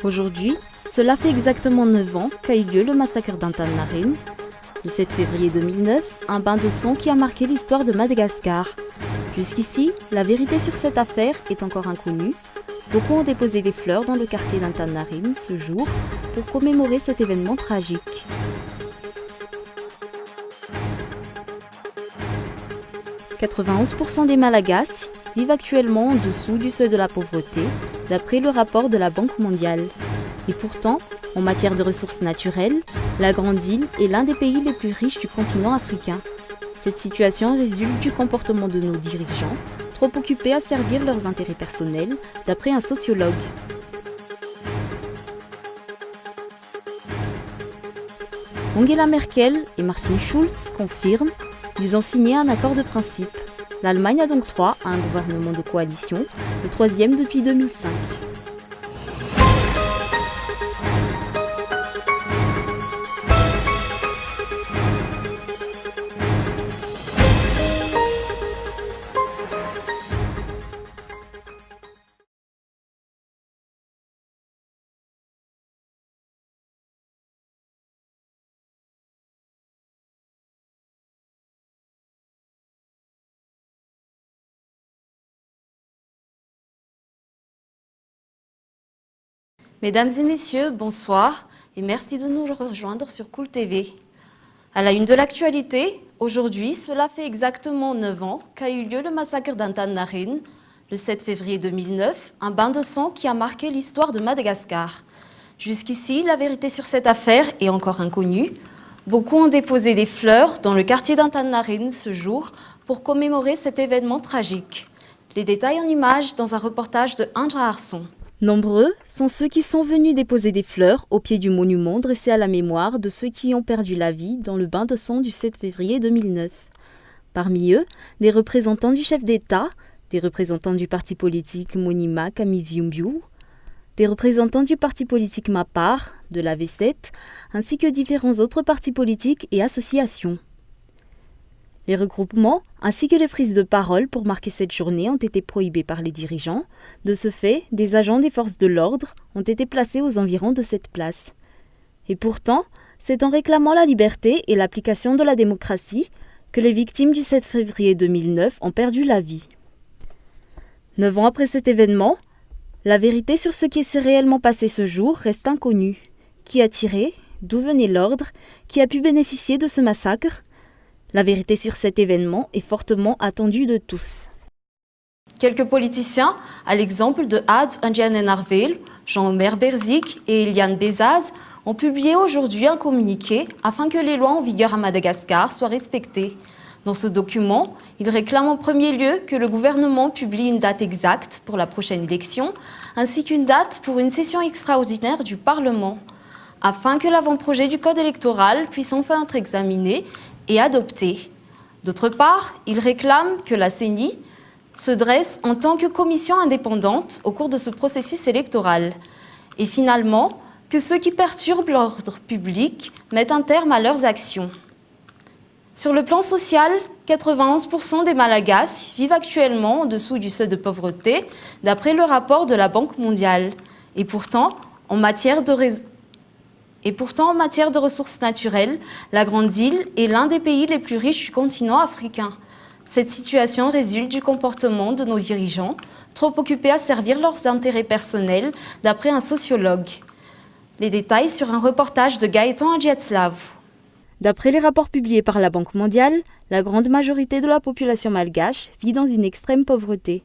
Aujourd'hui, cela fait exactement 9 ans qu'a eu lieu le massacre d'Antananarivo. Le 7 février 2009, un bain de sang qui a marqué l'histoire de Madagascar. Jusqu'ici, la vérité sur cette affaire est encore inconnue. Beaucoup ont déposé des fleurs dans le quartier d'Antananarivo ce jour pour commémorer cet événement tragique. « 91% des Malagasy vivent actuellement en dessous du seuil de la pauvreté, d'après le rapport de la Banque mondiale. Et pourtant, en matière de ressources naturelles, la Grande Île est l'un des pays les plus riches du continent africain. Cette situation résulte du comportement de nos dirigeants, trop occupés à servir leurs intérêts personnels, d'après un sociologue. Angela Merkel et Martin Schulz confirment, ils ont signé un accord de principe. L'Allemagne a donc droit à un gouvernement de coalition, le troisième depuis 2005. Mesdames et messieurs, bonsoir et merci de nous rejoindre sur Cool TV. À la une de l'actualité, aujourd'hui, cela fait exactement 9 ans qu'a eu lieu le massacre d'Antananarivo, le 7 février 2009, un bain de sang qui a marqué l'histoire de Madagascar. Jusqu'ici, la vérité sur cette affaire est encore inconnue. Beaucoup ont déposé des fleurs dans le quartier d'Antananarivo ce jour pour commémorer cet événement tragique. Les détails en images dans un reportage de Indra Arson. Nombreux sont ceux qui sont venus déposer des fleurs au pied du monument dressé à la mémoire de ceux qui ont perdu la vie dans le bain de sang du 7 février 2009. Parmi eux, des représentants du chef d'État, des représentants du parti politique Monima Kamiviumbiu, des représentants du parti politique Mapar, de la V7, ainsi que différents autres partis politiques et associations. Les regroupements ainsi que les prises de parole pour marquer cette journée ont été prohibés par les dirigeants. De ce fait, des agents des forces de l'ordre ont été placés aux environs de cette place. Et pourtant, c'est en réclamant la liberté et l'application de la démocratie que les victimes du 7 février 2009 ont perdu la vie. 9 ans après cet événement, la vérité sur ce qui s'est réellement passé ce jour reste inconnue. Qui a tiré? D'où venait l'ordre? Qui a pu bénéficier de ce massacre? La vérité sur cet événement est fortement attendue de tous. Quelques politiciens, à l'exemple de Hadj Anjanenarvel, Jean-Omer Berzik et Eliane Bezaz, ont publié aujourd'hui un communiqué afin que les lois en vigueur à Madagascar soient respectées. Dans ce document, ils réclament en premier lieu que le gouvernement publie une date exacte pour la prochaine élection, ainsi qu'une date pour une session extraordinaire du Parlement, afin que l'avant-projet du code électoral puisse enfin être examiné et adopté. D'autre part, ils réclament que la CENI se dresse en tant que commission indépendante au cours de ce processus électoral. Et finalement, que ceux qui perturbent l'ordre public mettent un terme à leurs actions. Sur le plan social, 91% des Malagasy vivent actuellement en dessous du seuil de pauvreté, d'après le rapport de la Banque mondiale. Et pourtant, en matière de ressources naturelles, la Grande Île est l'un des pays les plus riches du continent africain. Cette situation résulte du comportement de nos dirigeants, trop occupés à servir leurs intérêts personnels, d'après un sociologue. Les détails sur un reportage de Gaëtan Adjiatslav. D'après les rapports publiés par la Banque mondiale, la grande majorité de la population malgache vit dans une extrême pauvreté.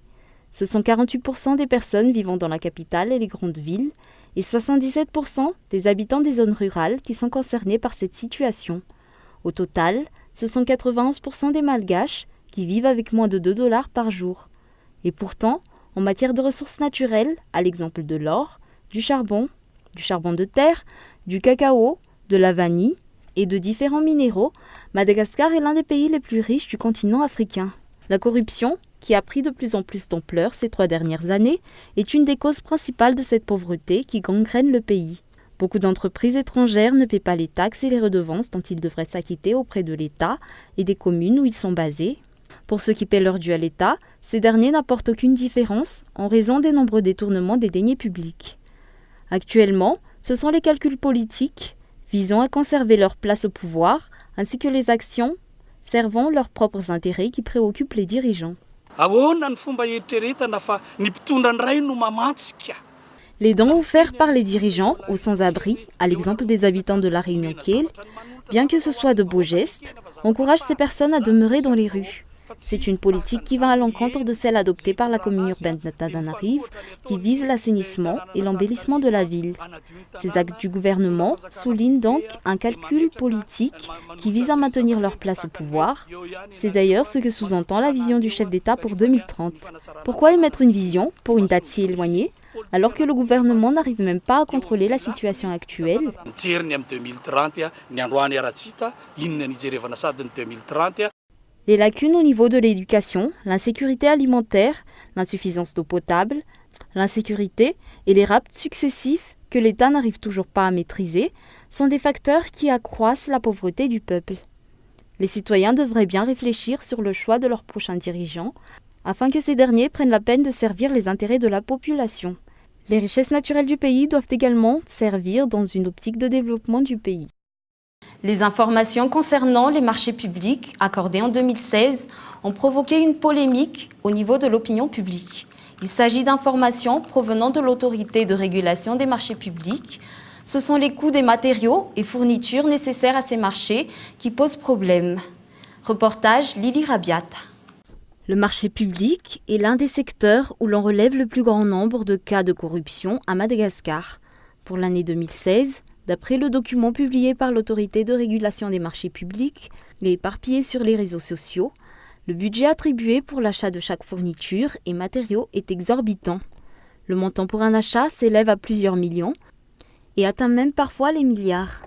Ce sont 48% des personnes vivant dans la capitale et les grandes villes, et 77% des habitants des zones rurales qui sont concernés par cette situation. Au total, ce sont 91% des Malgaches qui vivent avec moins de $2 par jour. Et pourtant, en matière de ressources naturelles, à l'exemple de l'or, du charbon de terre, du cacao, de la vanille et de différents minéraux, Madagascar est l'un des pays les plus riches du continent africain. La corruption, qui a pris de plus en plus d'ampleur ces 3 dernières années, est une des causes principales de cette pauvreté qui gangrène le pays. Beaucoup d'entreprises étrangères ne paient pas les taxes et les redevances dont ils devraient s'acquitter auprès de l'État et des communes où ils sont basés. Pour ceux qui paient leur dû à l'État, ces derniers n'apportent aucune différence en raison des nombreux détournements des deniers publics. Actuellement, ce sont les calculs politiques visant à conserver leur place au pouvoir, ainsi que les actions servant leurs propres intérêts qui préoccupent les dirigeants. Les dons offerts par les dirigeants aux sans-abri, à l'exemple des habitants de la Réunion Kiel, bien que ce soit de beaux gestes, encouragent ces personnes à demeurer dans les rues. C'est une politique qui va à l'encontre de celle adoptée par la commune urbaine d'Antananarivo, qui vise l'assainissement et l'embellissement de la ville. Ces actes du gouvernement soulignent donc un calcul politique qui vise à maintenir leur place au pouvoir. C'est d'ailleurs ce que sous-entend la vision du chef d'État pour 2030. Pourquoi émettre une vision pour une date si éloignée, alors que le gouvernement n'arrive même pas à contrôler la situation actuelle? Les lacunes au niveau de l'éducation, l'insécurité alimentaire, l'insuffisance d'eau potable, l'insécurité et les rapts successifs que l'État n'arrive toujours pas à maîtriser sont des facteurs qui accroissent la pauvreté du peuple. Les citoyens devraient bien réfléchir sur le choix de leurs prochains dirigeants afin que ces derniers prennent la peine de servir les intérêts de la population. Les richesses naturelles du pays doivent également servir dans une optique de développement du pays. Les informations concernant les marchés publics accordés en 2016 ont provoqué une polémique au niveau de l'opinion publique. Il s'agit d'informations provenant de l'autorité de régulation des marchés publics. Ce sont les coûts des matériaux et fournitures nécessaires à ces marchés qui posent problème. Reportage Lily Rabiat. Le marché public est l'un des secteurs où l'on relève le plus grand nombre de cas de corruption à Madagascar. Pour l'année 2016, d'après le document publié par l'autorité de régulation des marchés publics et éparpillé sur les réseaux sociaux, le budget attribué pour l'achat de chaque fourniture et matériau est exorbitant. Le montant pour un achat s'élève à plusieurs millions et atteint même parfois les milliards.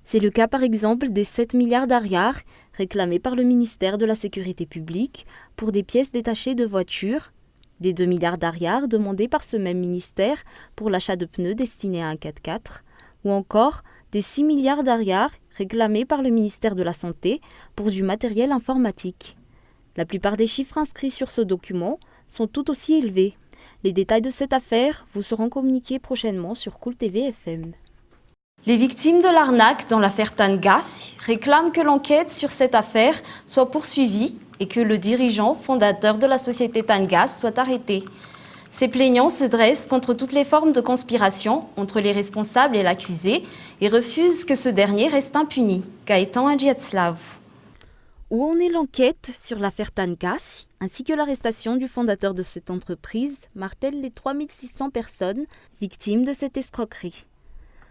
C'est le cas par exemple des 7 milliards d'ariars réclamés par le ministère de la Sécurité publique pour des pièces détachées de voitures, des 2 milliards d'ariars demandés par ce même ministère pour l'achat de pneus destinés à un 4x4, ou encore des 6 milliards d'ariars réclamés par le ministère de la Santé pour du matériel informatique. La plupart des chiffres inscrits sur ce document sont tout aussi élevés. Les détails de cette affaire vous seront communiqués prochainement sur Cool TV FM. Les victimes de l'arnaque dans l'affaire Tangas réclament que l'enquête sur cette affaire soit poursuivie et que le dirigeant fondateur de la société Tangas soit arrêté. Ces plaignants se dressent contre toutes les formes de conspiration entre les responsables et l'accusé et refusent que ce dernier reste impuni. Gaëtan Adjiatslav. Où en est l'enquête sur l'affaire Tangas, ainsi que l'arrestation du fondateur de cette entreprise, martèlent les 3600 personnes victimes de cette escroquerie.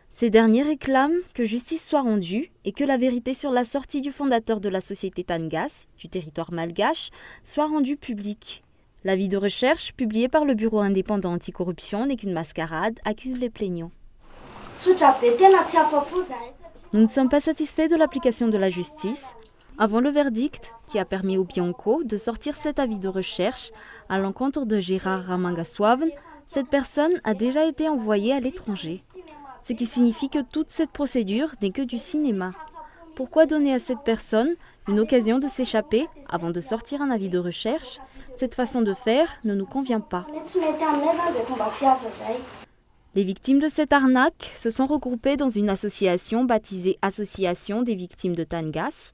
Ces derniers réclament que justice soit rendue et que la vérité sur la sortie du fondateur de la société Tangas, du territoire malgache, soit rendue publique. L'avis de recherche publié par le Bureau indépendant anticorruption n'est qu'une mascarade, accusent les plaignants. Nous ne sommes pas satisfaits de l'application de la justice. Avant le verdict, qui a permis au Bianco de sortir cet avis de recherche à l'encontre de Gérard Ramangaswaven, cette personne a déjà été envoyée à l'étranger. Ce qui signifie que toute cette procédure n'est que du cinéma. Pourquoi donner à cette personne une occasion de s'échapper avant de sortir un avis de recherche? Cette façon de faire ne nous convient pas. Les victimes de cette arnaque se sont regroupées dans une association baptisée Association des victimes de Tangas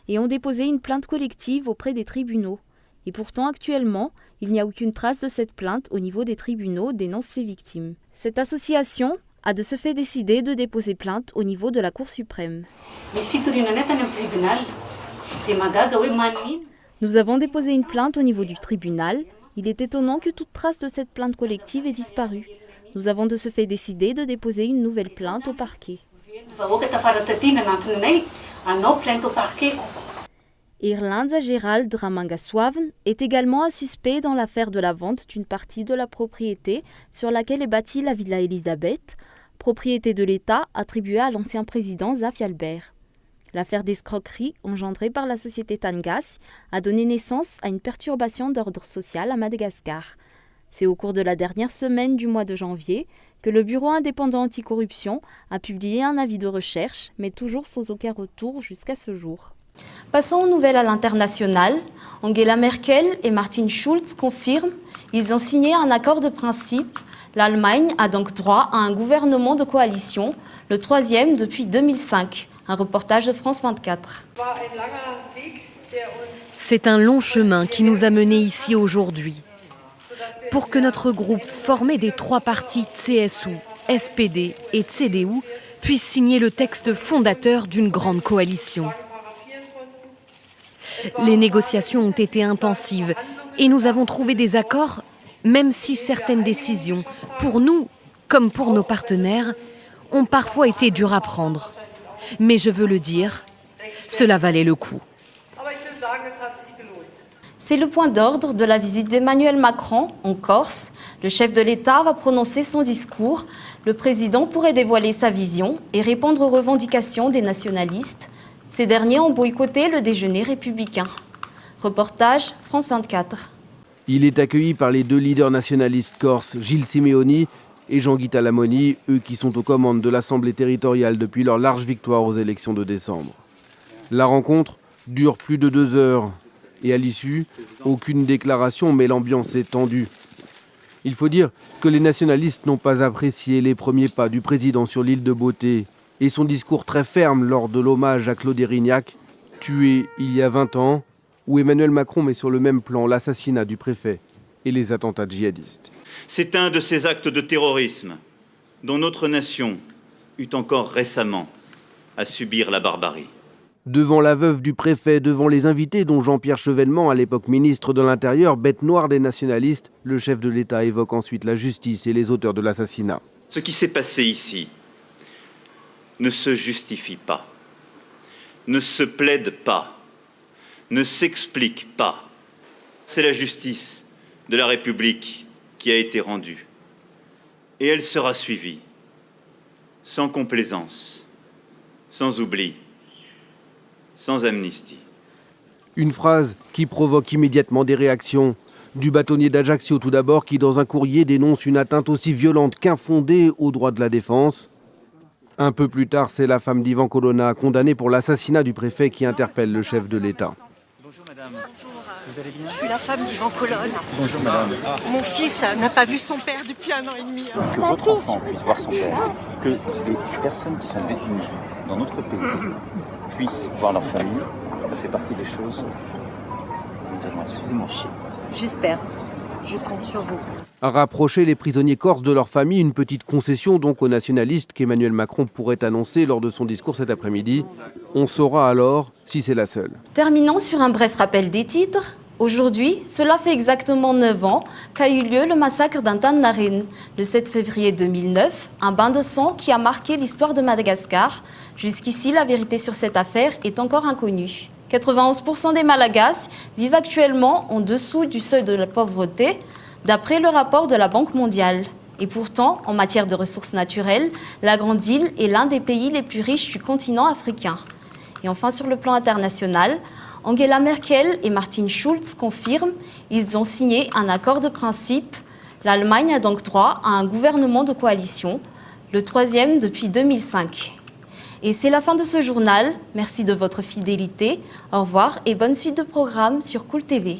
et ont déposé une plainte collective auprès des tribunaux. Et pourtant, actuellement, il n'y a aucune trace de cette plainte au niveau des tribunaux dénonce ces victimes. Cette association a de ce fait décidé de déposer plainte au niveau de la Cour suprême. Nous avons déposé une plainte au niveau du tribunal. Il est étonnant que toute trace de cette plainte collective ait disparu. Nous avons de ce fait décidé de déposer une nouvelle plainte au parquet. Irlanza Gerald Ramangaswaven est également un suspect dans l'affaire de la vente d'une partie de la propriété sur laquelle est bâtie la Villa Elisabeth, propriété de l'État attribuée à l'ancien président Zaf Albert. L'affaire d'escroquerie engendrée par la société Tangas a donné naissance à une perturbation d'ordre social à Madagascar. C'est au cours de la dernière semaine du mois de janvier que le Bureau indépendant anticorruption a publié un avis de recherche, mais toujours sans aucun retour jusqu'à ce jour. Passons aux nouvelles à l'international. Angela Merkel et Martin Schulz confirment qu'ils ont signé un accord de principe L'Allemagne a donc droit à un gouvernement de coalition, le troisième depuis 2005. Un reportage de France 24. C'est un long chemin qui nous a menés ici aujourd'hui. Pour que notre groupe, formé des trois partis CSU, SPD et CDU, puisse signer le texte fondateur d'une grande coalition. Les négociations ont été intensives et nous avons trouvé des accords, même si certaines décisions, pour nous comme pour nos partenaires, ont parfois été dures à prendre. Mais je veux le dire, cela valait le coup. C'est le point d'ordre de la visite d'Emmanuel Macron en Corse. Le chef de l'État va prononcer son discours. Le président pourrait dévoiler sa vision et répondre aux revendications des nationalistes. Ces derniers ont boycotté le déjeuner républicain. Reportage France 24. Il est accueilli par les deux leaders nationalistes corses, Gilles Simeoni et Jean-Guy Talamoni, eux qui sont aux commandes de l'Assemblée territoriale depuis leur large victoire aux élections de décembre. La rencontre dure plus de 2 heures et à l'issue, aucune déclaration, mais l'ambiance est tendue. Il faut dire que les nationalistes n'ont pas apprécié les premiers pas du président sur l'île de Beauté et son discours très ferme lors de l'hommage à Claude Érignac, tué il y a 20 ans, où Emmanuel Macron met sur le même plan l'assassinat du préfet et les attentats djihadistes. C'est un de ces actes de terrorisme dont notre nation eut encore récemment à subir la barbarie. Devant la veuve du préfet, devant les invités dont Jean-Pierre Chevènement, à l'époque ministre de l'Intérieur, bête noire des nationalistes, le chef de l'État évoque ensuite la justice et les auteurs de l'assassinat. Ce qui s'est passé ici ne se justifie pas, ne se plaide pas, ne s'explique pas. C'est la justice de la République qui a été rendue. Et elle sera suivie, sans complaisance, sans oubli, sans amnistie. Une phrase qui provoque immédiatement des réactions. Du bâtonnier d'Ajaccio tout d'abord, qui dans un courrier dénonce une atteinte aussi violente qu'infondée aux droits de la défense. Un peu plus tard, c'est la femme d'Ivan Colonna, condamnée pour l'assassinat du préfet, qui interpelle le chef de l'État. Bonjour madame. Bonjour. Vous allez bien? Je suis la femme d'Ivan Colonna. Bonjour madame. Mon fils n'a pas vu son père depuis 1 an et demi. Que votre enfant puisse voir son père, que les personnes qui sont détenues dans notre pays puissent voir leur famille, ça fait partie des choses que nous devons excusez-moi. J'espère. Je compte sur vous. À rapprocher les prisonniers corses de leur famille, une petite concession donc aux nationalistes qu'Emmanuel Macron pourrait annoncer lors de son discours cet après-midi. On saura alors si c'est la seule. Terminons sur un bref rappel des titres. Aujourd'hui, cela fait exactement 9 ans qu'a eu lieu le massacre d'Antananarivo. Le 7 février 2009, un bain de sang qui a marqué l'histoire de Madagascar. Jusqu'ici, la vérité sur cette affaire est encore inconnue. 91% des Malagasy vivent actuellement en dessous du seuil de la pauvreté, d'après le rapport de la Banque mondiale. Et pourtant, en matière de ressources naturelles, la Grande Île est l'un des pays les plus riches du continent africain. Et enfin, sur le plan international, Angela Merkel et Martin Schulz confirment qu'ils ont signé un accord de principe. L'Allemagne a donc droit à un gouvernement de coalition, le troisième depuis 2005. Et c'est la fin de ce journal. Merci de votre fidélité. Au revoir et bonne suite de programmes sur Cool TV.